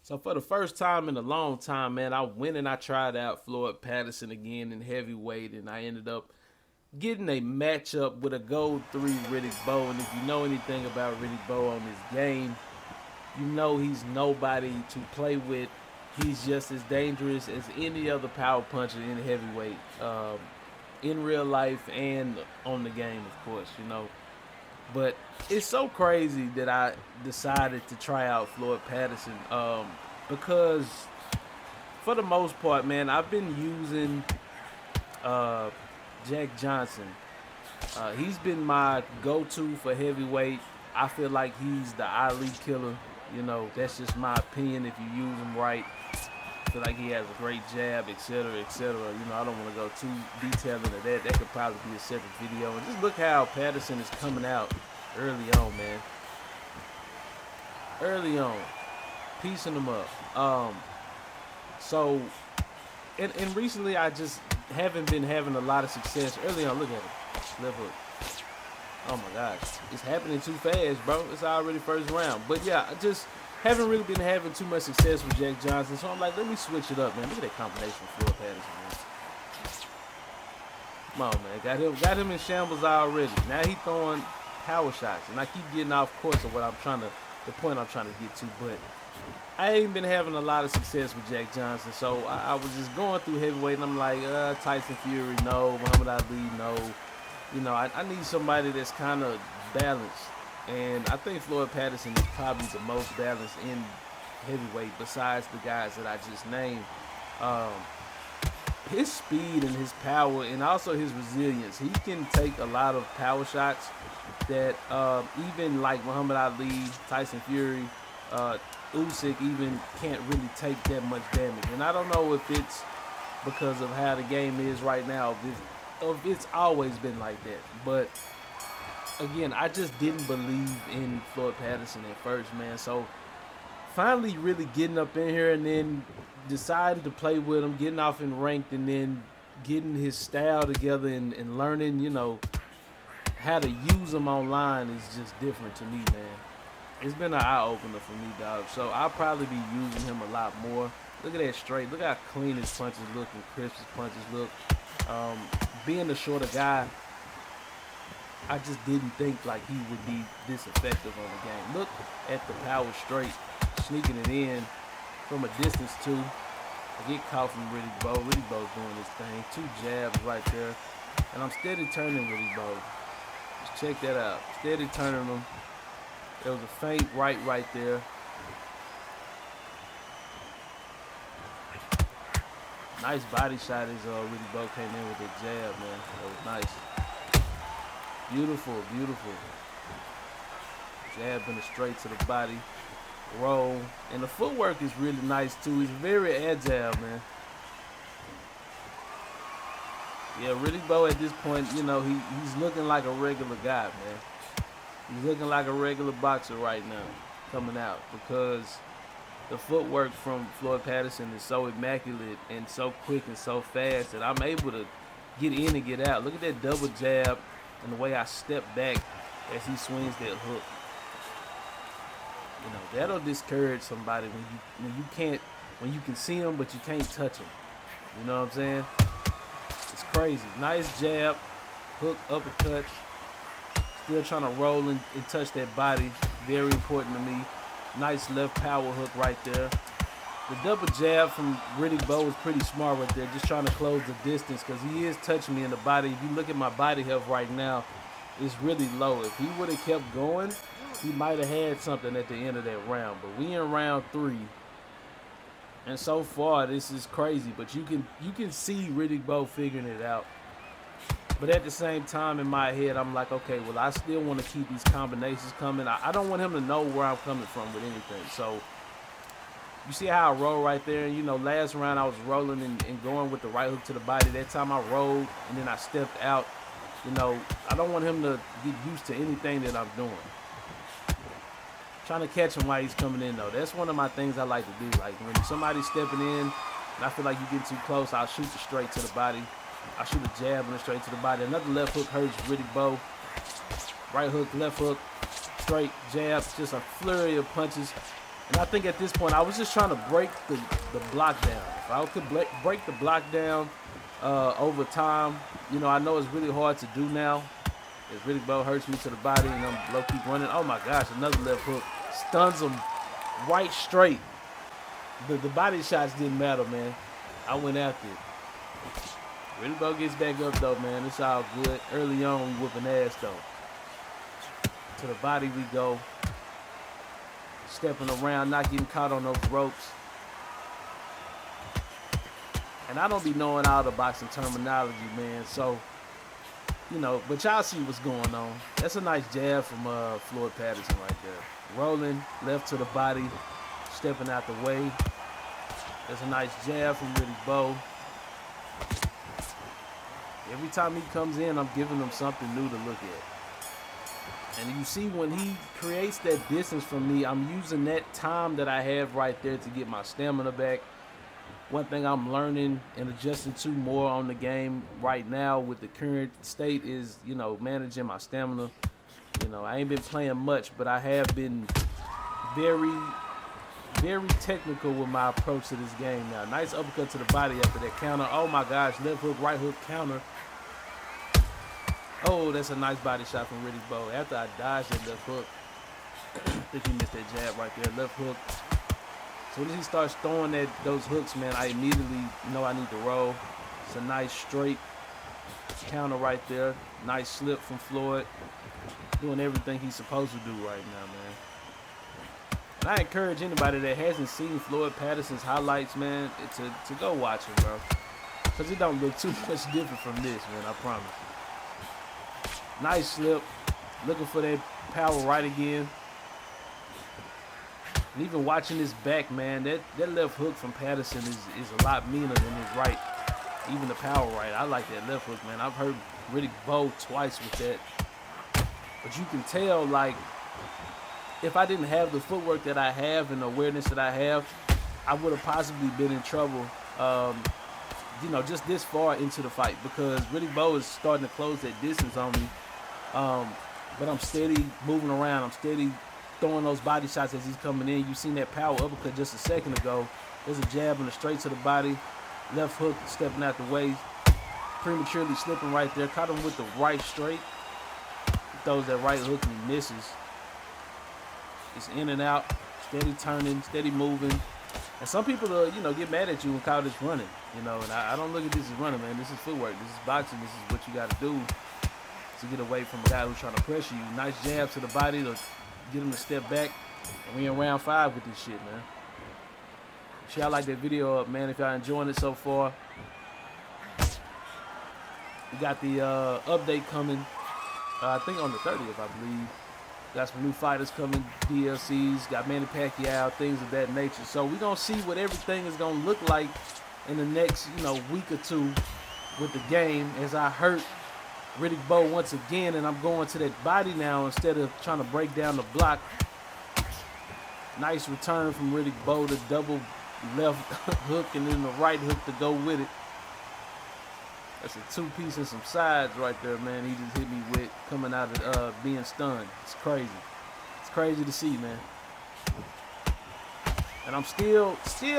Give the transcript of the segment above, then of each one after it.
So for the first time in a long time, man, I went and I tried out Floyd Patterson again in heavyweight, and I ended up getting a matchup with a gold three Riddick Bowe. And if you know anything about Riddick Bowe on this game, you know he's nobody to play with. He's just as dangerous as any other power puncher in heavyweight, in real life and on the game, of course. But it's so crazy that I decided to try out Floyd Patterson, because for the most part, man, I've been using uh, Jack Johnson. He's been my go-to for heavyweight. I feel like he's the Ali killer. That's just my opinion. If you use him right, I feel like he has a great jab, etc., etc. I don't want to go too detailed into that. That could probably be a separate video. And just look how Patterson is coming out early on, man. Early on, piecing them up. So, and recently I just haven't been having a lot of success. Early on, look at him, left hook. Oh my gosh, it's happening too fast, bro. It's already first round. But yeah, I just haven't really been having too much success with Jack Johnson. So I'm like, let me switch it up, man. Look at that combination with Floyd Patterson, man. Come on, man. Got him in shambles already. Now he throwing power shots, and I keep getting off course of the point I'm trying to get to. But I ain't been having a lot of success with Jack Johnson, so I was just going through heavyweight, and I'm like, Tyson Fury, no. Muhammad Ali, no. I need somebody that's kind of balanced, and I think Floyd Patterson is probably the most balanced in heavyweight besides the guys that I just named. His speed and his power and also his resilience, he can take a lot of power shots that even like Muhammad Ali, Tyson Fury, Usyk even can't really take that much damage. And I don't know if it's because of how the game is right now, if it's always been like that. But again, I just didn't believe in Floyd Patterson at first, man. So finally really getting up in here and then decided to play with him, getting off in ranked, and then getting his style together and learning, how to use him online is just different to me, man. It's been an eye-opener for me, dog. So I'll probably be using him a lot more. Look at that straight. Look how clean his punches look and crisp his punches look. Being a shorter guy, I just didn't think like he would be this effective on the game. Look at the power straight, sneaking it in from a distance too. I get caught from Riddick Bowe. Riddick Bowe's doing this thing. 2 jabs right there. And I'm steady turning Riddick Bowe. Just check that out. Steady turning him. There was a feint right there. Nice body shot as Riddick Bowe came in with that jab, man. That was nice. Beautiful, beautiful. Jab in the straight to the body. Roll. And the footwork is really nice, too. He's very agile, man. Yeah, Riddick Bowe at this point, he's looking like a regular guy, man. He's looking like a regular boxer right now, coming out, because the footwork from Floyd Patterson is so immaculate and so quick and so fast that I'm able to get in and get out. Look at that double jab and the way I step back as he swings that hook. That'll discourage somebody when you can see him but you can't touch him. You know what I'm saying? It's crazy. Nice jab, hook, uppercut. Still trying to roll and touch that body. Very important to me. Nice left power hook right there. The double jab from Riddick Bowe is pretty smart right there. Just trying to close the distance because he is touching me in the body. If you look at my body health right now, it's really low. If he would have kept going, he might have had something at the end of that round. But we in round 3. And so far, this is crazy. But you can see Riddick Bowe figuring it out. But at the same time, in my head, I'm like, okay, well, I still want to keep these combinations coming. I don't want him to know where I'm coming from with anything. So you see how I roll right there? Last round I was rolling and going with the right hook to the body. That time I rolled and then I stepped out. I don't want him to get used to anything that I'm doing. Trying to catch him while he's coming in, though. That's one of my things I like to do. Like, when somebody's stepping in and I feel like you get too close, I'll shoot you straight to the body. I shoot a jab and straight to the body. Another left hook hurts Riddick Bowe. Right hook, left hook, straight jab, just a flurry of punches. And I think at this point, I was just trying to break the block down. If I could break the block down over time, you know, I know it's really hard to do now. It really hurts me to the body, and I'm low keep running. Oh my gosh, another left hook. Stuns him right straight. The body shots didn't matter, man. I went after it. Really Bo gets back up though, man. It's all good. Early on, we whooping ass though. To the body we go. Stepping around, not getting caught on those ropes. And I don't be knowing all the boxing terminology, man. So, you know, but y'all see what's going on. That's a nice jab from Floyd Patterson right there. Rolling, left to the body, stepping out the way. That's a nice jab from Riddick Bowe. Every time he comes in, I'm giving him something new to look at. And you see when he creates that distance from me, I'm using that time that I have right there to get my stamina back. One thing I'm learning and adjusting to more on the game right now with the current state is, you know, managing my stamina. You know, I ain't been playing much, but I have been very, very technical with my approach to this game now. Nice uppercut to the body after that counter. Oh my gosh, left hook, right hook, counter. Oh, that's a nice body shot from Riddick Bowe. After I dodged that left hook, I think he missed that jab right there. Left hook. So when he starts throwing those hooks, man, I immediately know I need to roll. It's a nice straight counter right there. Nice slip from Floyd. Doing everything he's supposed to do right now, man. And I encourage anybody that hasn't seen Floyd Patterson's highlights, man, to go watch him, bro. Because it don't look too much different from this, man, I promise. Nice slip. Looking for that power right again. And even watching this back, man, that left hook from Patterson is a lot meaner than his right. Even the power right. I like that left hook, man. I've heard Riddick Bowe twice with that. But you can tell, like, if I didn't have the footwork that I have and the awareness that I have, I would have possibly been in trouble, you know, just this far into the fight. Because Riddick Bowe is starting to close that distance on me. But I'm steady moving around. I'm steady throwing those body shots as he's coming in. You seen that power uppercut just a second ago. There's a jab and a straight to the body. Left hook stepping out the way. Prematurely slipping right there. Caught him with the right straight. He throws that right hook and he misses. It's in and out. Steady turning, steady moving. And some people, you know, get mad at you and call this running. You know, and I don't look at this as running, man. This is footwork. This is boxing. This is what you got to do to get away from a guy who's trying to pressure you. Nice jab to the body to get him to step back. And we in round 5 with this shit, man. If y'all like that video up, man. If y'all enjoying it so far. We got the update coming, I think on the 30th, I believe. Got some new fighters coming, DLCs, got Manny Pacquiao, things of that nature. So we're going to see what everything is going to look like in the next, you know, week or two with the game as I hurt Riddick Bowe once again, and I'm going to that body now instead of trying to break down the block. Nice return from Riddick Bowe, the double left hook and then the right hook to go with it. That's a 2-piece and some sides right there, man. He just hit me with coming out of being stunned. It's crazy. It's crazy to see, man. And I'm still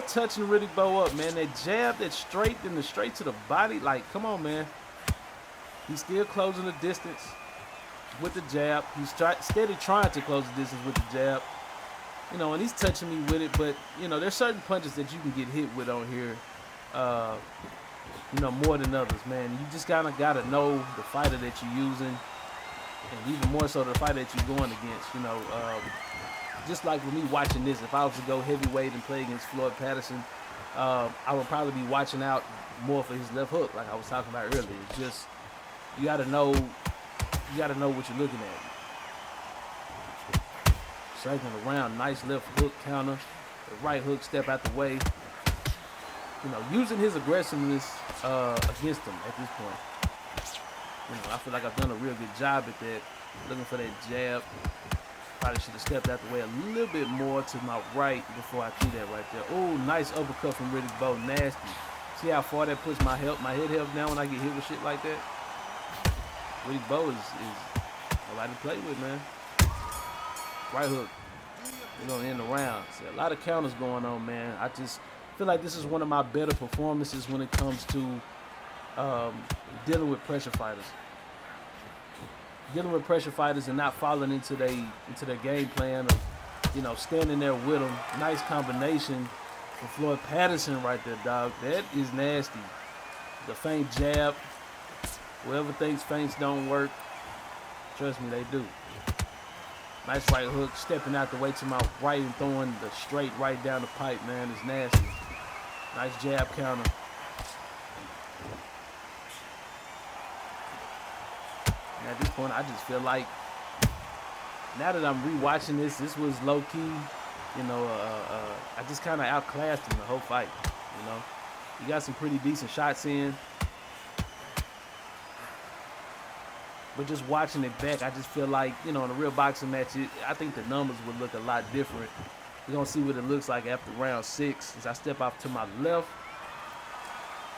touching Riddick Bowe up, man. That jab, that straight, then the straight to the body. Like, come on, man. He's still closing the distance with the jab. He's steady trying to close the distance with the jab. You know, and he's touching me with it. But, you know, there's certain punches that you can get hit with on here, you know, more than others, man. You just kind of got to know the fighter that you're using. And even more so the fighter that you're going against, you know. Just like with me watching this, if I was to go heavyweight and play against Floyd Patterson, I would probably be watching out more for his left hook, like I was talking about earlier. It's just, you gotta know what you're looking at. Circling around, nice left hook counter, the right hook step out the way. You know, using his aggressiveness against him at this point. You know, I feel like I've done a real good job at that. Looking for that jab. Probably should have stepped out the way a little bit more to my right before I threw that right there. Oh, nice uppercut from Riddick Bowe. Nasty. See how far that puts my head health down when I get hit with shit like that? Riddick Bowe is nobody to play with, man. Right hook. We're gonna end the round. See, a lot of counters going on, man. I just feel like this is one of my better performances when it comes to dealing with pressure fighters. Dealing with pressure fighters and not falling into their game plan of, you know, standing there with them. Nice combination for Floyd Patterson right there, dog. That is nasty. The feint jab. Whoever thinks feints don't work, trust me, they do. Nice right hook, stepping out the way to my right and throwing the straight right down the pipe, man. It's nasty. Nice jab counter. And at this point, I just feel like, now that I'm rewatching this was low key, you know, I just kind of outclassed him the whole fight, you know. He got some pretty decent shots in. But just watching it back, I just feel like, you know, in a real boxing match, I think the numbers would look a lot different. We're going to see what it looks like after round 6. As I step off to my left,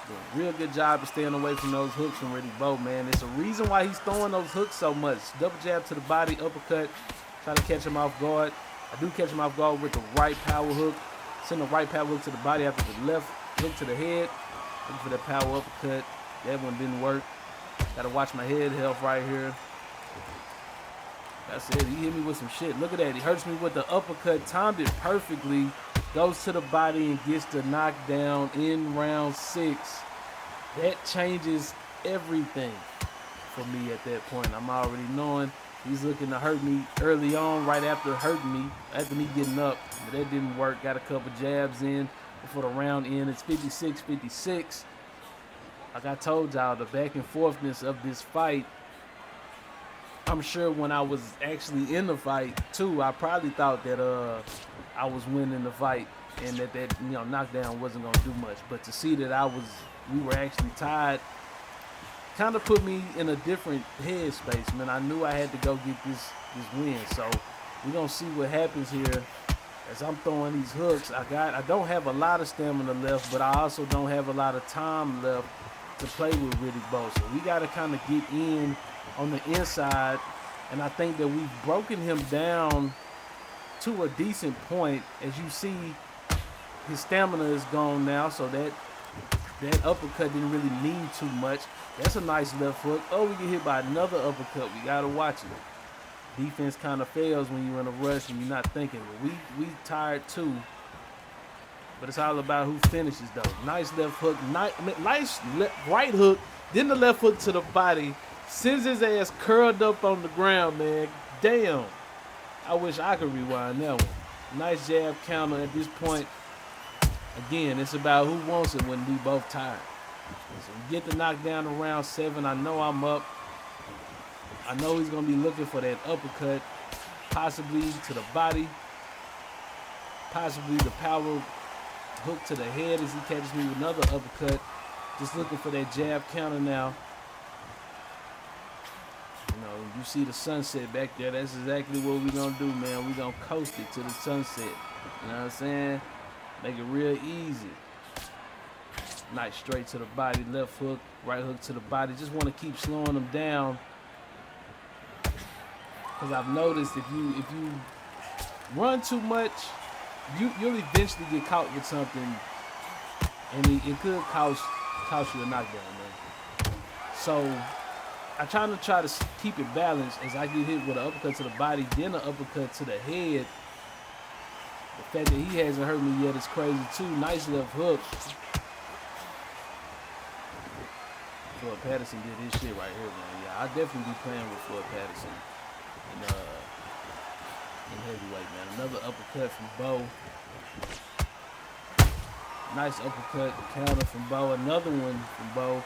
doing a real good job of staying away from those hooks from Riddick Bowe, man. It's a reason why he's throwing those hooks so much. Double jab to the body, uppercut, try to catch him off guard. I do catch him off guard with the right power hook. Send the right power hook to the body after the left hook to the head. Looking for that power uppercut. That one didn't work. Gotta watch my head health right here. That's it. He hit me with some shit. Look at that. He hurts me with the uppercut. Timed it perfectly. Goes to the body and gets the knockdown in round 6. That changes everything for me at that point. I'm already knowing he's looking to hurt me early on, right after hurting me, after me getting up. But that didn't work. Got a couple jabs in before the round end. It's 56-56. Like I told y'all, the back and forthness of this fight, I'm sure when I was actually in the fight too, I probably thought that I was winning the fight and that you know, knockdown wasn't gonna do much. But to see that we were actually tied, kind of put me in a different headspace, man. I knew I had to go get this win. So we're gonna see what happens here as I'm throwing these hooks. I don't have a lot of stamina left, but I also don't have a lot of time left to play with Riddick Bowe. So we got to kind of get in on the inside, and I think that we've broken him down to a decent point. As you see, his stamina is gone now, so that uppercut didn't really mean too much. That's a nice left hook. Oh, we get hit by another uppercut. We got to watch it. Defense kind of fails when you're in a rush and you're not thinking. But we tired too. But it's all about who finishes, though. Nice left hook. Nice right hook. Then the left hook to the body. Sends his ass curled up on the ground, man. Damn. I wish I could rewind that one. Nice jab counter at this point. Again, it's about who wants it when we both tired. So we get the knockdown to round 7. I know I'm up. I know he's going to be looking for that uppercut. Possibly to the body. Possibly the power hook to the head as he catches me with another uppercut. Just looking for that jab counter now. You know, you see the sunset back there. That's exactly what we're going to do, man. We're going to coast it to the sunset. You know what I'm saying? Make it real easy. Nice straight to the body. Left hook, right hook to the body. Just want to keep slowing them down. Because I've noticed if you run too much, you'll eventually get caught with something, and it could cost you a knockdown, man. So I try to keep it balanced as I get hit with an uppercut to the body, then an uppercut to the head. The fact that he hasn't hurt me yet is crazy too. Nice left hook. Floyd Patterson did his shit right here, man. Yeah, I'll definitely be playing with Floyd Patterson in heavyweight, man. Another uppercut from Bowe. Nice uppercut counter from Bowe. Another one from Bowe.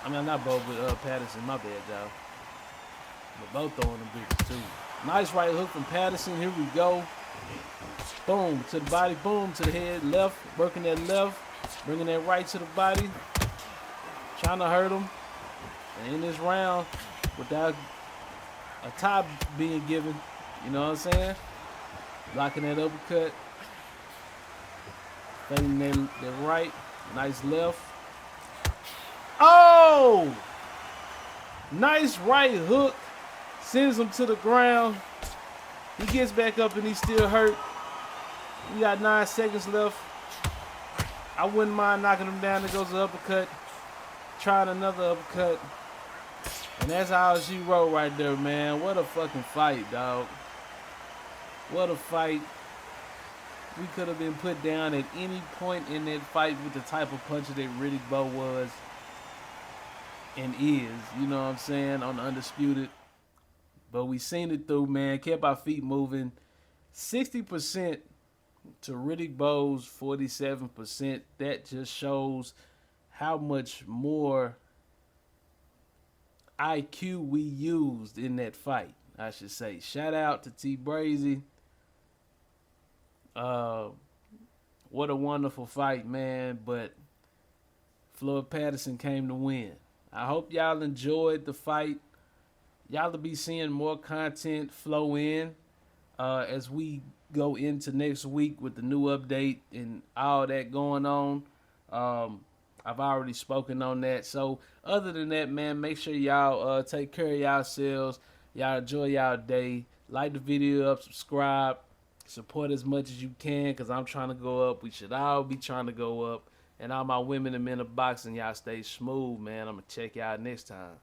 I mean, not Bowe, but Patterson. My bad, y'all. But both throwing them bitches too. Nice right hook from Patterson. Here we go. Boom to the body. Boom to the head. Left. Working that left. Bringing that right to the body. Trying to hurt him. And in this round, without a tie being given, you know what I'm saying? Blocking that uppercut. Fading that right. Nice left. Oh! Nice right hook. Sends him to the ground. He gets back up and he's still hurt. We got 9 seconds left. I wouldn't mind knocking him down. There goes the uppercut. Trying another uppercut. And that's how she wrote right there, man. What a fucking fight, dog. What a fight. We could have been put down at any point in that fight with the type of puncher that Riddick Bowe was and is. You know what I'm saying? On the Undisputed. But we seen it through, man. Kept our feet moving. 60% to Riddick Bowe's 47%. That just shows how much more IQ we used in that fight, I should say. Shout out to T. Brazy. What a wonderful fight, man. But Floyd Patterson came to win. I hope y'all enjoyed the fight. Y'all will be seeing more content flow in as we go into next week with the new update and all that going on. I've already spoken on that. So other than that, man, make sure y'all take care of yourselves. Y'all enjoy y'all day. Like the video up, subscribe, support as much as you can because I'm trying to go up. We should all be trying to go up. And all my women and men of boxing, y'all stay smooth, man. I'm going to check y'all next time.